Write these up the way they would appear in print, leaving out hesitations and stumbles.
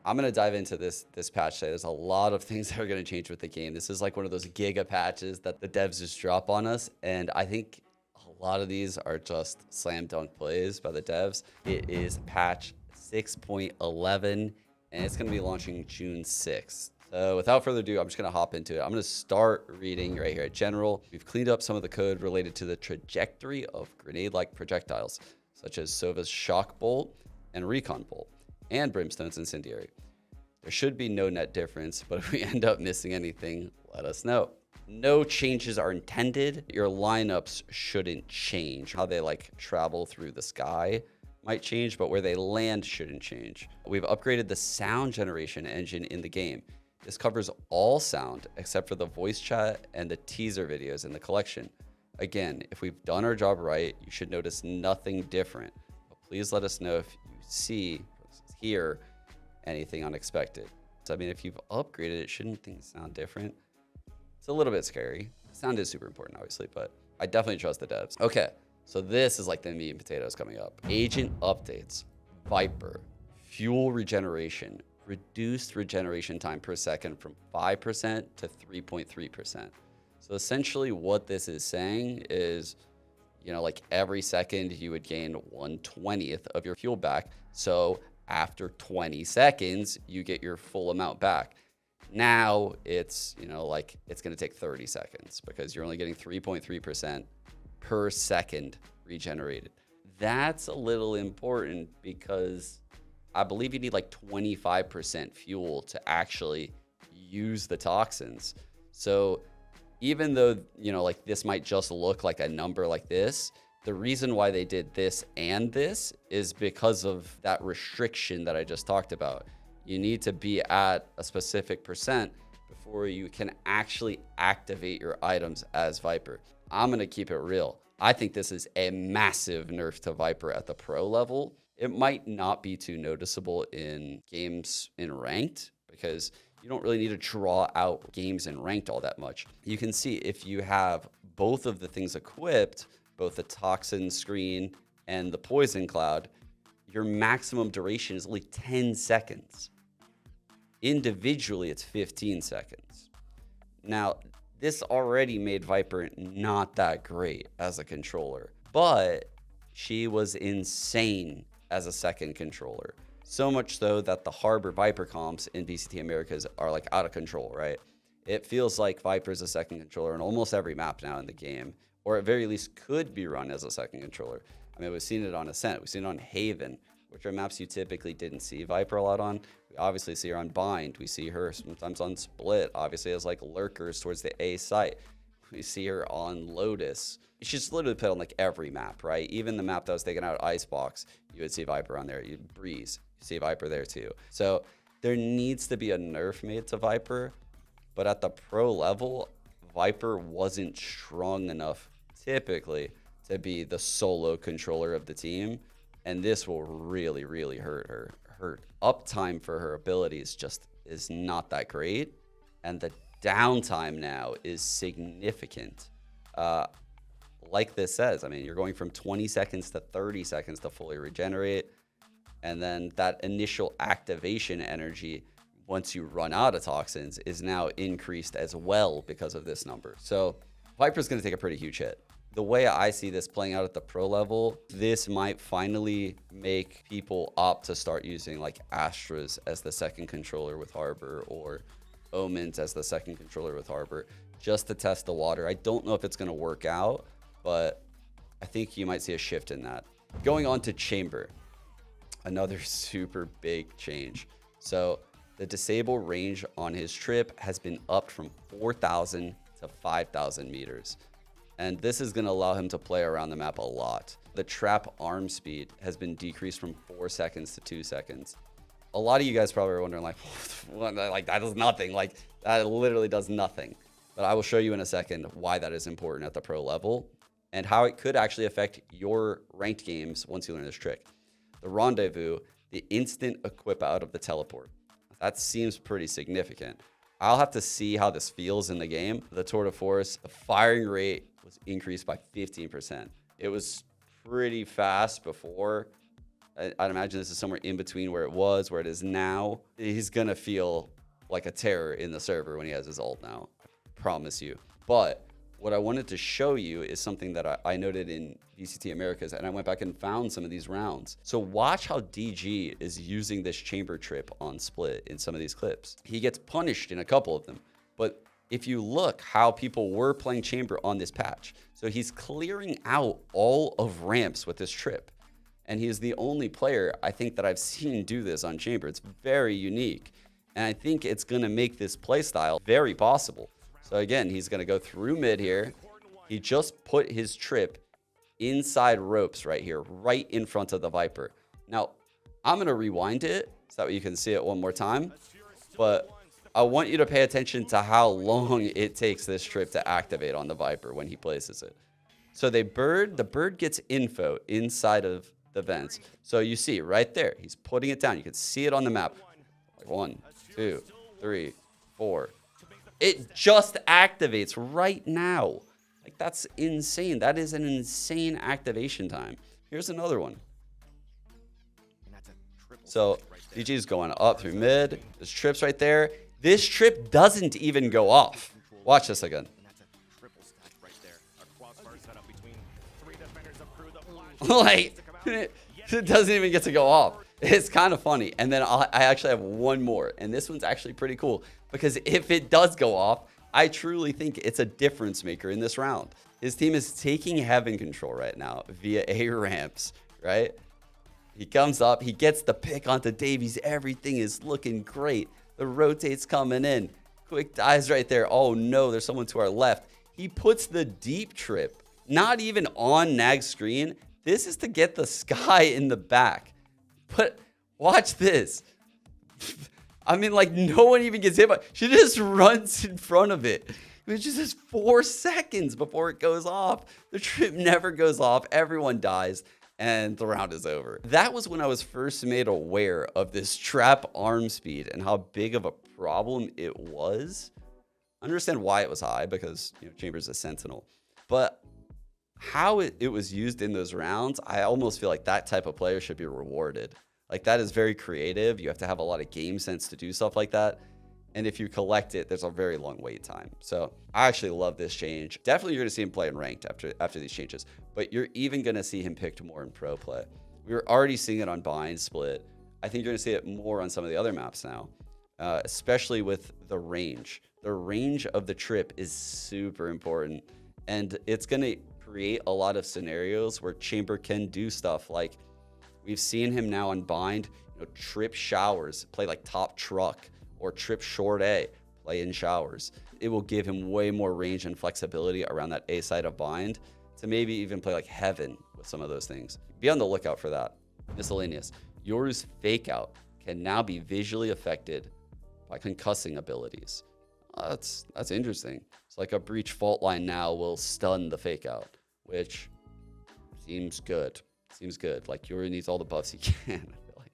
I'm going to dive into this patch today. There's a lot of things that are going to change with the game. This is like one of those giga patches that the devs just drop on us. And I think a lot of these are just slam dunk plays by the devs. It is patch 6.11, and it's going to be launching June 6th. So without further ado, I'm just going to hop into it. I'm going to start reading right here at General. We've cleaned up some of the code related to the trajectory of grenade-like projectiles, such as Sova's Shock Bolt and Recon Bolt, and Brimstone's Incendiary. There should be no net difference, but if we end up missing anything, let us know. No changes are intended. Your lineups shouldn't change. How they like travel through the sky might change, but where they land shouldn't change. We've upgraded the sound generation engine in the game. This covers all sound except for the voice chat and the teaser videos in the collection. Again, if we've done our job right, you should notice nothing different. But please let us know if you see, hear anything unexpected. So, I mean, if you've upgraded it, shouldn't things sound different? It's a little bit scary. Sound is super important, obviously, but I definitely trust the devs. Okay, so this is like the meat and potatoes coming up. Agent updates, Viper, fuel regeneration, reduced regeneration time per second from 5% to 3.3%. So essentially what this is saying is, you know, like every second you would gain 1/20th of your fuel back. So after 20 seconds, you get your full amount back. Now it's, you know, like it's going to take 30 seconds because you're only getting 3.3% per second regenerated. That's a little important because I believe you need like 25% fuel to actually use the toxins. So even though, you know, like this might just look like a number like this, the reason why they did this and this is because of that restriction that I just talked about. You need to be at a specific percent before you can actually activate your items as Viper. I'm going to keep it real. I think this is a massive nerf to Viper at the pro level. It might not be too noticeable in games in ranked because you don't really need to draw out games in ranked all that much. You can see if you have both of the things equipped, both the toxin screen and the poison cloud, your maximum duration is only 10 seconds. Individually, it's 15 seconds. Now, this already made Viper not that great as a controller, but she was insane as a second controller. So much so that the Harbor Viper comps in BCT Americas are like out of control, right? It feels like Viper is a second controller in almost every map now in the game, or at very least could be run as a second controller. I mean, we've seen it on Ascent, we've seen it on Haven, which are maps you typically didn't see Viper a lot on. We obviously see her on Bind. We see her sometimes on Split, obviously as like lurkers towards the A site. We see her on Lotus. She's literally put on like every map, right? Even the map that was taken out Icebox, you would see Viper on there. You'd Breeze, you see Viper there too. So there needs to be a nerf made to Viper, but at the pro level, Viper wasn't strong enough typically to be the solo controller of the team. And this will really, really hurt her. Her uptime for her abilities just is not that great. And the downtime now is significant. Like this says, I mean, you're going from 20 seconds to 30 seconds to fully regenerate. And then that initial activation energy, once you run out of toxins, is now increased as well because of this number. So Viper's going to take a pretty huge hit. The way I see this playing out at the pro level, this might finally make people opt to start using like Astras as the second controller with Harbor or Omens as the second controller with Harbor, just to test the water. I don't know if it's going to work out, but I think you might see a shift in that. Going on to Chamber, another super big change. So the disable range on his trip has been upped from 4,000 to 5,000 meters. And this is going to allow him to play around the map a lot. The trap arm speed has been decreased from 4 seconds to 2 seconds. A lot of you guys probably are wondering, like, like that does nothing. Like, that literally does nothing. But I will show you in a second why that is important at the pro level and how it could actually affect your ranked games once you learn this trick. The Rendezvous, the instant equip out of the teleport. That seems pretty significant. I'll have to see how this feels in the game. The Tour de Force, the firing rate was increased by 15%. It was pretty fast before, I'd imagine this is somewhere in between where it was, where it is now. He's going to feel like a terror in the server when he has his ult now. I promise you. But what I wanted to show you is something that I noted in VCT Americas, and I went back and found some of these rounds. So watch how DG is using this chamber trip on Split in some of these clips. He gets punished in a couple of them, but if you look how people were playing chamber on this patch, so he's clearing out all of ramps with this trip. And he is the only player I think that I've seen do this on chamber. It's very unique. And I think it's going to make this playstyle very possible. So again, he's going to go through mid here. He just put his trip inside ropes right here, right in front of the Viper. Now, I'm going to rewind it so that you can see it one more time. But I want you to pay attention to how long it takes this trip to activate on the Viper when he places it. So the bird gets info inside of the vents. So you see right there, he's putting it down. You can see it on the map. Like 1, 2, 3, 4. It just activates right now. Like, that's insane. That is an insane activation time. Here's another one. So DG is going up through mid. There's trips right there. This trip doesn't even go off. Watch this again. Like, it doesn't even get to go off. It's kind of funny. And then I actually have one more. And this one's actually pretty cool. Because if it does go off, I truly think it's a difference maker in this round. His team is taking heaven control right now via A ramps, right? He comes up. He gets the pick onto Davies. Everything is looking great. The rotate's coming in. Quick dives right there. Oh, no, there's someone to our left. He puts the deep trip, not even on Nag's screen. This is to get the Sky in the back. But watch this. I mean, like, no one even gets hit, but she just runs in front of it. It just is 4 seconds before it goes off. The trip never goes off. Everyone dies, and the round is over. That was when I was first made aware of this trap arm speed and how big of a problem it was. I understand why it was high, because, you know, Chamber's a sentinel. But how it was used in those rounds, I almost feel like that type of player should be rewarded. Like, that is very creative. You have to have a lot of game sense to do stuff like that. And if you collect it, there's a very long wait time. So I actually love this change. Definitely you're going to see him play in ranked after these changes. But you're even going to see him picked more in pro play. We were already seeing it on Bind Split. I think you're going to see it more on some of the other maps now, especially with the range. The range of the trip is super important. And it's going to create a lot of scenarios where Chamber can do stuff like, we've seen him now on Bind, you know, trip showers, play like top truck, or trip short A, play in showers. It will give him way more range and flexibility around that A side of Bind to maybe even play like heaven with some of those things. Be on the lookout for that. Miscellaneous. Yoru's fake out can now be visually affected by concussing abilities. That's interesting. It's like a breach fault line now will stun the fake out, which seems good. Seems good. Like, Yoru needs all the buffs he can, I feel like.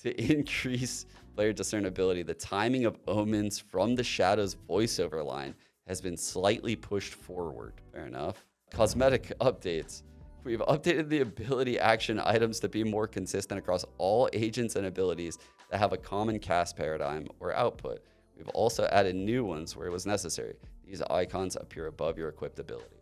To increase player discernibility, the timing of omens from the Shadow's voiceover line has been slightly pushed forward. Fair enough. Cosmetic updates. We've updated the ability action items to be more consistent across all agents and abilities that have a common cast paradigm or output. We've also added new ones where it was necessary. These icons appear above your equipped ability.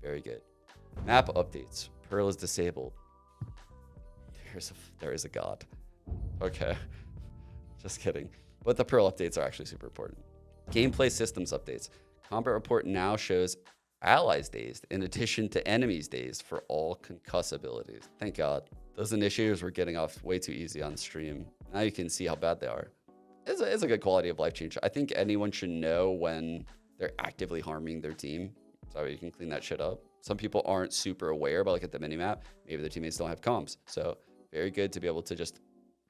Very good. Map updates. Pearl is disabled. There is a god. Okay. Just kidding. But the Pearl updates are actually super important. Gameplay systems updates. Combat report now shows allies dazed in addition to enemies dazed for all concuss abilities. Thank God. Those initiators were getting off way too easy on stream. Now you can see how bad they are. It's a good quality of life change. I think anyone should know when they're actively harming their team, so you can clean that shit up. Some people aren't super aware, but like at the minimap, maybe their teammates don't have comms. So very good to be able to just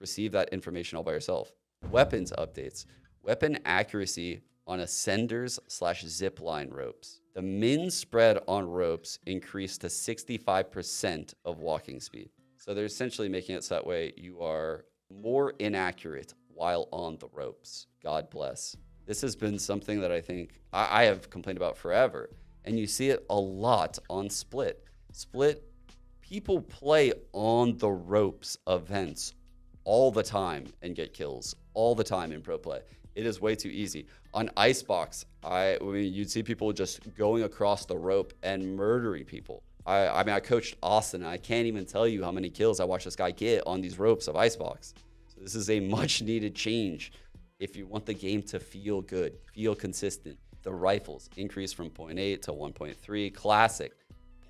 receive that information all by yourself. Weapons updates. Weapon accuracy on ascenders/zipline ropes. The min spread on ropes increased to 65% of walking speed. So they're essentially making it so that way you are more inaccurate while on the ropes. God bless. This has been something that I think I have complained about forever. And you see it a lot on Split. Split, People play on the ropes events all the time and get kills all the time in pro play. It is way too easy. On Icebox, I mean, you'd see people just going across the rope and murdering people. I mean, I coached Austin, and I can't even tell you how many kills I watched this guy get on these ropes of Icebox. So this is a much needed change if you want the game to feel good, feel consistent. The rifles increase from 0.8 to 1.3, Classic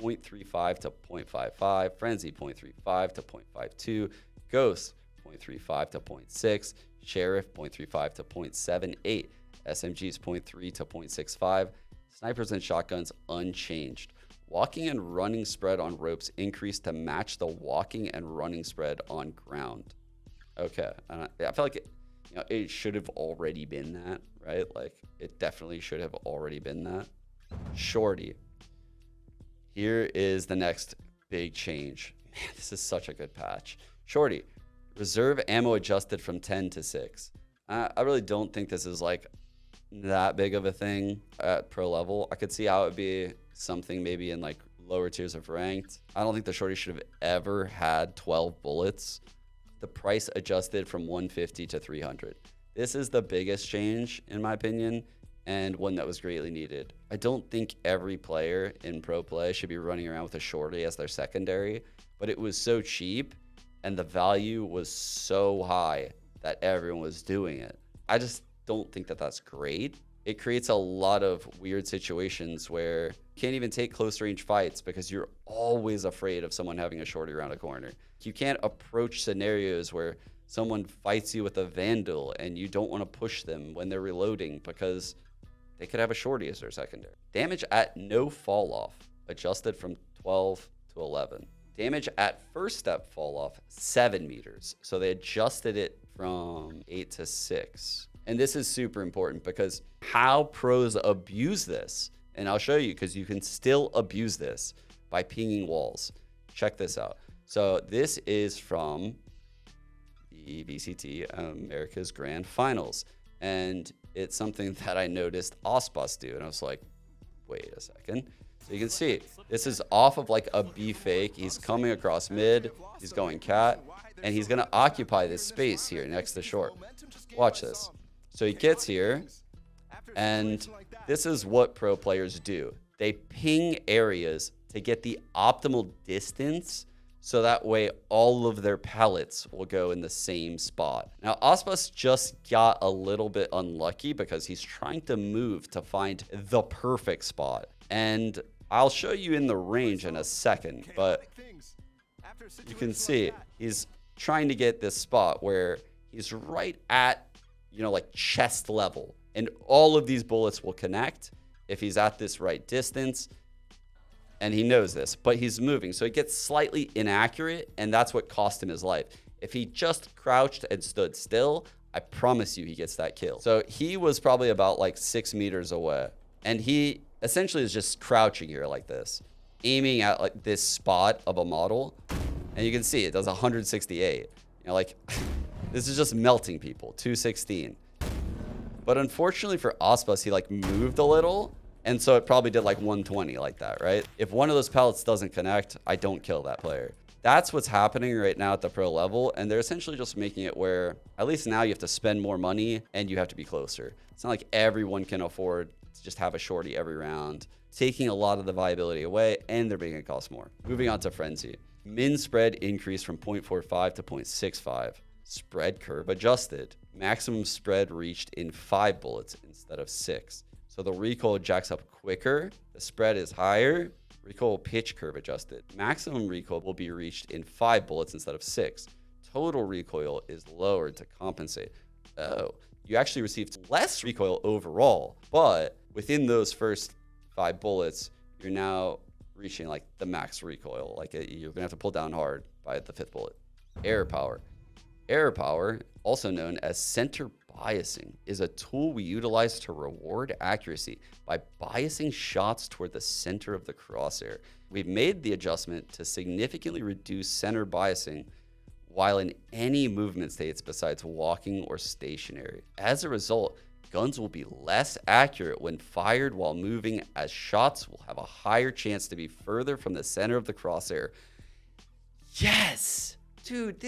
0.35 to 0.55, Frenzy 0.35 to 0.52, Ghost 0.35 to 0.6, Sheriff 0.35 to 0.78, SMGs 0.3 to 0.65, snipers and shotguns unchanged. Walking and running spread on ropes increased to match the walking and running spread on ground. Okay, I feel like it should have already been that, right? Like, it definitely should have already been that. Shorty. Here is the next big change. Man, this is such a good patch. Shorty. Reserve ammo adjusted from 10 to 6. I really don't think this is like that big of a thing at pro level. I could see how it would be something maybe in like lower tiers of ranked. I don't think the Shorty should have ever had 12 bullets. The price adjusted from 150 to 300. This is the biggest change in my opinion, and one that was greatly needed. I don't think every player in pro play should be running around with a Shorty as their secondary, but it was so cheap and the value was so high that everyone was doing it. I just don't think that that's great. It creates a lot of weird situations where you can't even take close range fights because you're always afraid of someone having a Shorty around a corner. You can't approach scenarios where someone fights you with a Vandal and you don't want to push them when they're reloading because they could have a Shorty as their secondary. Damage at no fall off, adjusted from 12 to 11. Damage at first step fall off, 7 meters. So they adjusted it from 8 to 6. And this is super important because how pros abuse this, and I'll show you because you can still abuse this by pinging walls. Check this out. So this is from the VCT America's Grand Finals. And it's something that I noticed Osbus do. And I was like, wait a second. So you can see, this is off of like a B fake. He's coming across mid. He's going cat. And he's going to occupy this space here next to short. Watch this. So he gets here. And this is what pro players do. They ping areas to get the optimal distance, so that way all of their pellets will go in the same spot. Now, Osbus just got a little bit unlucky because he's trying to move to find the perfect spot. And I'll show you in the range in a second, but you can see he's trying to get this spot where he's right at, like chest level. And all of these bullets will connect if he's at this right distance. And he knows this, but he's moving. So it gets slightly inaccurate, and that's what cost him his life. If he just crouched and stood still, I promise you he gets that kill. So he was probably about like 6 meters away. And he essentially is just crouching here like this, aiming at like this spot of a model. And you can see it does 168. This is just melting people, 216. But unfortunately for Osbus, he like moved a little. And so it probably did like 120 like that, right? If one of those pellets doesn't connect, I don't kill that player. That's what's happening right now at the pro level. And they're essentially just making it where at least now you have to spend more money and you have to be closer. It's not like everyone can afford to just have a Shorty every round, taking a lot of the viability away, and they're making it cost more. Moving on to Frenzy. Min spread increased from 0.45 to 0.65. Spread curve adjusted. Maximum spread reached in 5 bullets instead of 6. So the recoil jacks up quicker, the spread is higher, recoil pitch curve adjusted. Maximum recoil will be reached in 5 bullets instead of 6. Total recoil is lowered to compensate. Oh, you actually received less recoil overall, but within those first 5 bullets, you're now reaching like the max recoil. Like you're gonna have to pull down hard by the 5th bullet. Air power. Air power, also known as center biasing, is a tool we utilize to reward accuracy by biasing shots toward the center of the crosshair. We've made the adjustment to significantly reduce center biasing while in any movement states besides walking or stationary. As a result, guns will be less accurate when fired while moving, as shots will have a higher chance to be further from the center of the crosshair. Yes. Dude,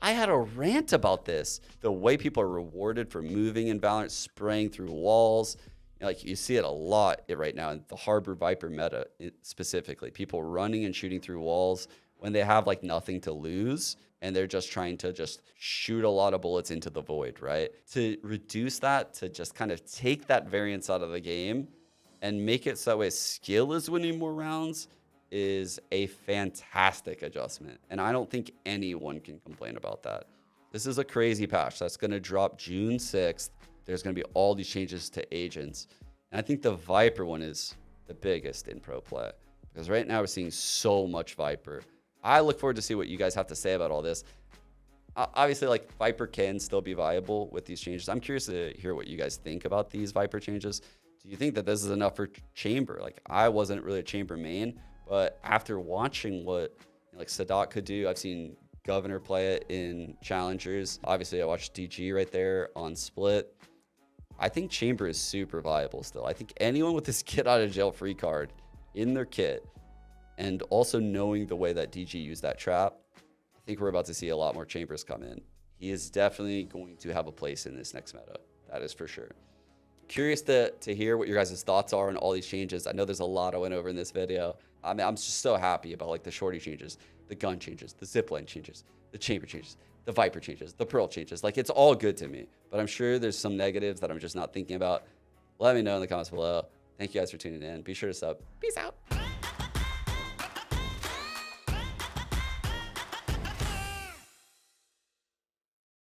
I had a rant about this. The way people are rewarded for moving in Valorant, spraying through walls. Like you see it a lot right now in the Harbor Viper meta specifically. People running and shooting through walls when they have like nothing to lose and they're just trying to just shoot a lot of bullets into the void, right? To reduce that, to just kind of take that variance out of the game and make it so that way skill is winning more rounds is a fantastic adjustment. And I don't think anyone can complain about that. This is a crazy patch that's going to drop June 6th. There's going to be all these changes to agents. And I think the Viper one is the biggest in pro play because right now we're seeing so much Viper. I look forward to see what you guys have to say about all this. Obviously, like Viper can still be viable with these changes. I'm curious to hear what you guys think about these Viper changes. Do you think that this is enough for Chamber? Like I wasn't really a Chamber main, but after watching what like Sadat could do, I've seen Governor play it in challengers. Obviously, I watched DG right there on Split. I think Chamber is super viable still. I think anyone with this get out of jail free card in their kit and also knowing the way that DG used that trap, I think we're about to see a lot more Chambers come in. He is definitely going to have a place in this next meta. That is for sure. Curious to hear what your guys' thoughts are on all these changes. I know there's a lot I went over in this video. I mean, I'm just so happy about like the Shorty changes, the gun changes, the zipline changes, the Chamber changes, the Viper changes, the Pearl changes. Like it's all good to me, but I'm sure there's some negatives that I'm just not thinking about. Let me know in the comments below. Thank you guys for tuning in. Be sure to sub. Peace out.